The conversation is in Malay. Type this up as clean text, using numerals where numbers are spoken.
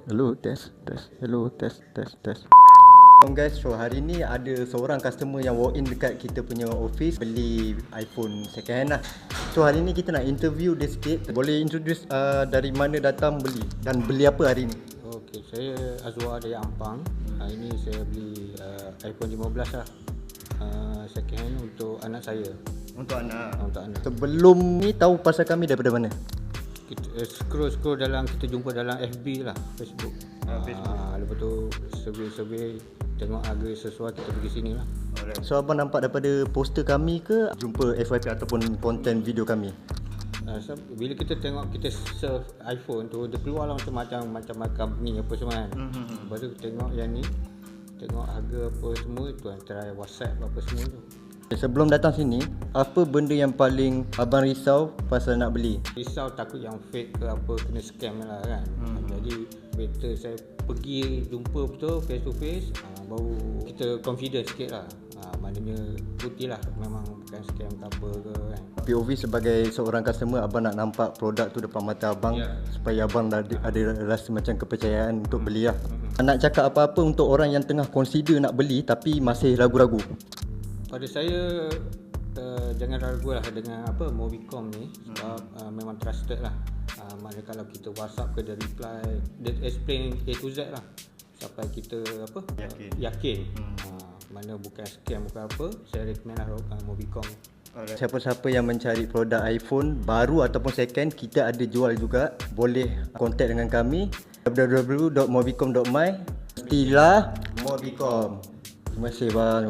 Hello, test. Hello, test. Guys, so hari ni ada seorang customer yang walk in dekat kita punya office beli iPhone second hand lah. So hari ni kita nak interview dia sikit. Boleh introduce dari mana datang beli dan beli apa hari ni? Okey, saya Azwar dari Ampang. Hari ni saya beli iPhone 15 lah. Second hand untuk anak saya. Untuk anak. Untuk anak. Sebelum ni tahu pasal kami daripada mana? Kita scroll dalam, kita jumpa dalam FB lah, Facebook. Lepas tu survey tengok harga sesuai, kita pergi sini lah. So abang nampak daripada poster kami ke jumpa FYP ataupun konten video kami? So, bila kita tengok, kita surf iPhone tu, dia keluar lah macam company apa semua kan. Lepas tu tengok yang ni, tengok harga apa semua tu, antara WhatsApp apa semua tu. Sebelum datang sini, apa benda yang paling abang risau pasal nak beli? Risau takut yang fake ke apa, kena scam lah kan. Jadi better saya pergi jumpa betul face to face, baru kita confident sikit lah. Maknanya putih lah, memang bukan scam ke apa ke kan. POV sebagai seorang customer, abang nak nampak produk tu depan mata abang, supaya abang ada rasa macam kepercayaan untuk beli lah. Nak cakap apa-apa untuk orang yang tengah consider nak beli tapi masih ragu-ragu? Pada saya, jangan ragu lah dengan apa Movicom ni, sebab memang trusted lah. Mana kalau kita WhatsApp ke, dia reply, dia explain A to Z lah, sampai kita apa yakin. Mana bukan scam bukan apa, saya recommend lah Movicom. Siapa-siapa yang mencari produk iPhone baru ataupun second, kita ada jual juga. Boleh contact dengan kami www.movicom.my. Pastilah Movicom. Terima kasih bang.